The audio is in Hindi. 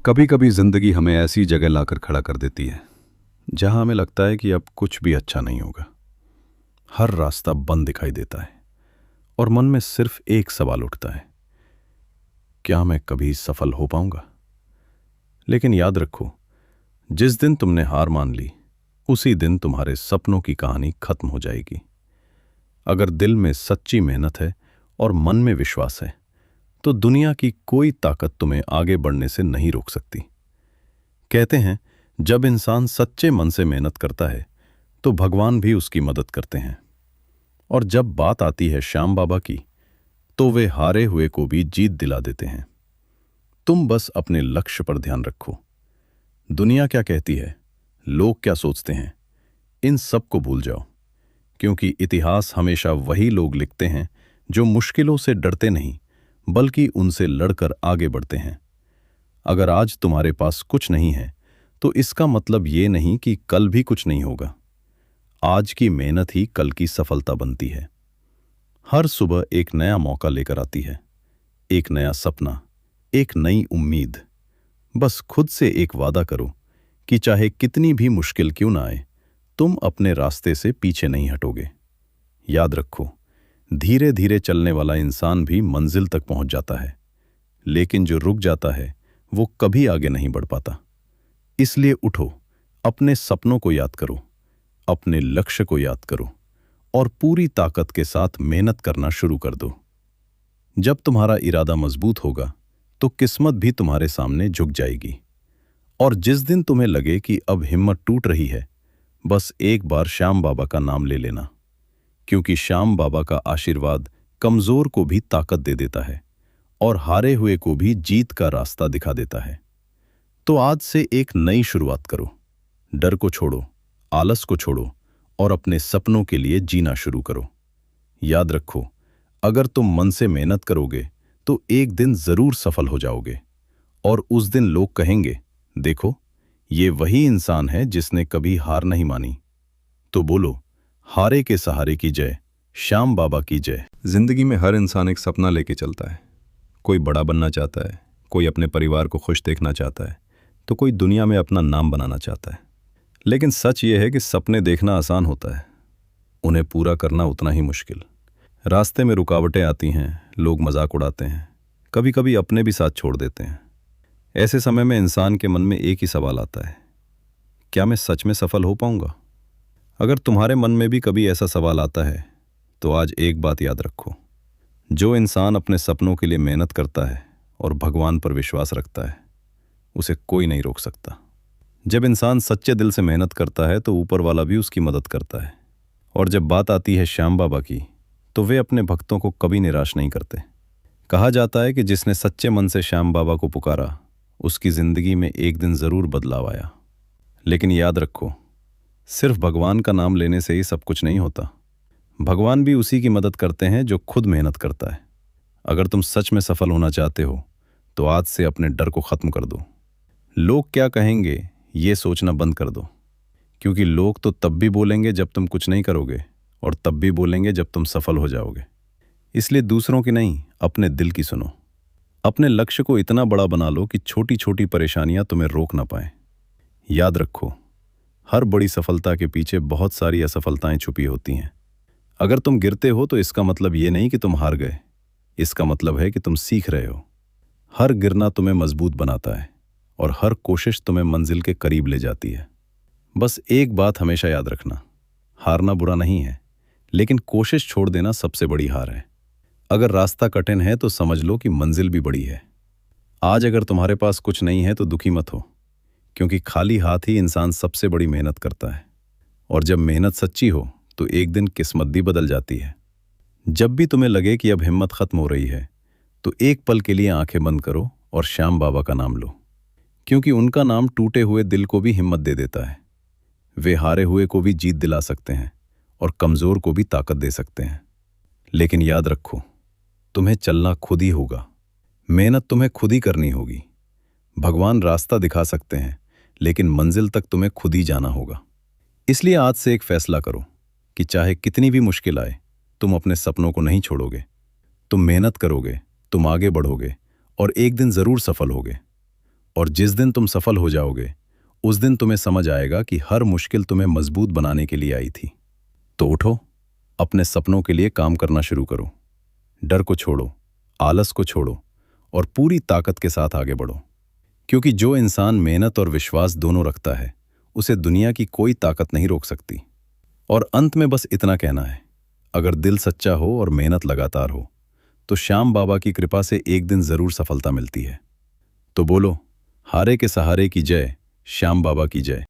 कभी कभी जिंदगी हमें ऐसी जगह लाकर खड़ा कर देती है जहां हमें लगता है कि अब कुछ भी अच्छा नहीं होगा। हर रास्ता बंद दिखाई देता है और मन में सिर्फ एक सवाल उठता है, क्या मैं कभी सफल हो पाऊंगा? लेकिन याद रखो, जिस दिन तुमने हार मान ली उसी दिन तुम्हारे सपनों की कहानी खत्म हो जाएगी। अगर दिल में सच्ची मेहनत है और मन में विश्वास है तो दुनिया की कोई ताकत तुम्हें आगे बढ़ने से नहीं रोक सकती। कहते हैं, जब इंसान सच्चे मन से मेहनत करता है तो भगवान भी उसकी मदद करते हैं। और जब बात आती है श्याम बाबा की, तो वे हारे हुए को भी जीत दिला देते हैं। तुम बस अपने लक्ष्य पर ध्यान रखो। दुनिया क्या कहती है, लोग क्या सोचते हैं, इन सब को भूल जाओ, क्योंकि इतिहास हमेशा वही लोग लिखते हैं जो मुश्किलों से डरते नहीं बल्कि उनसे लड़कर आगे बढ़ते हैं। अगर आज तुम्हारे पास कुछ नहीं है तो इसका मतलब ये नहीं कि कल भी कुछ नहीं होगा। आज की मेहनत ही कल की सफलता बनती है। हर सुबह एक नया मौका लेकर आती है, एक नया सपना, एक नई उम्मीद। बस खुद से एक वादा करो कि चाहे कितनी भी मुश्किल क्यों ना आए, तुम अपने रास्ते से पीछे नहीं हटोगे। याद रखो, धीरे धीरे चलने वाला इंसान भी मंजिल तक पहुंच जाता है, लेकिन जो रुक जाता है वो कभी आगे नहीं बढ़ पाता। इसलिए उठो, अपने सपनों को याद करो, अपने लक्ष्य को याद करो और पूरी ताकत के साथ मेहनत करना शुरू कर दो। जब तुम्हारा इरादा मजबूत होगा तो किस्मत भी तुम्हारे सामने झुक जाएगी। और जिस दिन तुम्हें लगे कि अब हिम्मत टूट रही है, बस एक बार श्याम बाबा का नाम ले लेना, क्योंकि श्याम बाबा का आशीर्वाद कमजोर को भी ताकत दे देता है और हारे हुए को भी जीत का रास्ता दिखा देता है। तो आज से एक नई शुरुआत करो। डर को छोड़ो, आलस को छोड़ो और अपने सपनों के लिए जीना शुरू करो। याद रखो, अगर तुम मन से मेहनत करोगे तो एक दिन जरूर सफल हो जाओगे। और उस दिन लोग कहेंगे, देखो, ये वही इंसान है जिसने कभी हार नहीं मानी। तो बोलो, हारे के सहारे की जय, श्याम बाबा की जय। जिंदगी में हर इंसान एक सपना लेके चलता है। कोई बड़ा बनना चाहता है, कोई अपने परिवार को खुश देखना चाहता है, तो कोई दुनिया में अपना नाम बनाना चाहता है। लेकिन सच ये है कि सपने देखना आसान होता है, उन्हें पूरा करना उतना ही मुश्किल। रास्ते में रुकावटें आती हैं, लोग मजाक उड़ाते हैं, कभी कभी अपने भी साथ छोड़ देते हैं। ऐसे समय में इंसान के मन में एक ही सवाल आता है, क्या मैं सच में सफल हो पाऊंगा? अगर तुम्हारे मन में भी कभी ऐसा सवाल आता है तो आज एक बात याद रखो, जो इंसान अपने सपनों के लिए मेहनत करता है और भगवान पर विश्वास रखता है, उसे कोई नहीं रोक सकता। जब इंसान सच्चे दिल से मेहनत करता है तो ऊपर वाला भी उसकी मदद करता है। और जब बात आती है श्याम बाबा की, तो वे अपने भक्तों को कभी निराश नहीं करते। कहा जाता है कि जिसने सच्चे मन से श्याम बाबा को पुकारा, उसकी जिंदगी में एक दिन जरूर बदलाव आया। लेकिन याद रखो, सिर्फ भगवान का नाम लेने से ही सब कुछ नहीं होता। भगवान भी उसी की मदद करते हैं जो खुद मेहनत करता है। अगर तुम सच में सफल होना चाहते हो तो आज से अपने डर को खत्म कर दो। लोग क्या कहेंगे ये सोचना बंद कर दो, क्योंकि लोग तो तब भी बोलेंगे जब तुम कुछ नहीं करोगे और तब भी बोलेंगे जब तुम सफल हो जाओगे। इसलिए दूसरों की नहीं, अपने दिल की सुनो। अपने लक्ष्य को इतना बड़ा बना लो कि छोटी छोटी परेशानियां तुम्हें रोक ना पाए। याद रखो, हर बड़ी सफलता के पीछे बहुत सारी असफलताएं छुपी होती हैं। अगर तुम गिरते हो तो इसका मतलब ये नहीं कि तुम हार गए, इसका मतलब है कि तुम सीख रहे हो। हर गिरना तुम्हें मजबूत बनाता है और हर कोशिश तुम्हें मंजिल के करीब ले जाती है। बस एक बात हमेशा याद रखना, हारना बुरा नहीं है, लेकिन कोशिश छोड़ देना सबसे बड़ी हार है। अगर रास्ता कठिन है तो समझ लो कि मंजिल भी बड़ी है। आज अगर तुम्हारे पास कुछ नहीं है तो दुखी मत हो, क्योंकि खाली हाथ ही इंसान सबसे बड़ी मेहनत करता है। और जब मेहनत सच्ची हो तो एक दिन किस्मत भी बदल जाती है। जब भी तुम्हें लगे कि अब हिम्मत खत्म हो रही है, तो एक पल के लिए आंखें बंद करो और श्याम बाबा का नाम लो, क्योंकि उनका नाम टूटे हुए दिल को भी हिम्मत दे देता है। वे हारे हुए को भी जीत दिला सकते हैं और कमजोर को भी ताकत दे सकते हैं। लेकिन याद रखो, तुम्हें चलना खुद ही होगा, मेहनत तुम्हें खुद ही करनी होगी। भगवान रास्ता दिखा सकते हैं, लेकिन मंजिल तक तुम्हें खुद ही जाना होगा। इसलिए आज से एक फैसला करो कि चाहे कितनी भी मुश्किल आए, तुम अपने सपनों को नहीं छोड़ोगे। तुम मेहनत करोगे, तुम आगे बढ़ोगे और एक दिन जरूर सफल होगे। और जिस दिन तुम सफल हो जाओगे उस दिन तुम्हें समझ आएगा कि हर मुश्किल तुम्हें मजबूत बनाने के लिए आई थी। तो उठो, अपने सपनों के लिए काम करना शुरू करो। डर को छोड़ो, आलस को छोड़ो और पूरी ताकत के साथ आगे बढ़ो। क्योंकि जो इंसान मेहनत और विश्वास दोनों रखता है उसे दुनिया की कोई ताकत नहीं रोक सकती। और अंत में बस इतना कहना है, अगर दिल सच्चा हो और मेहनत लगातार हो तो श्याम बाबा की कृपा से एक दिन जरूर सफलता मिलती है। तो बोलो, हारे के सहारे की जय, श्याम बाबा की जय।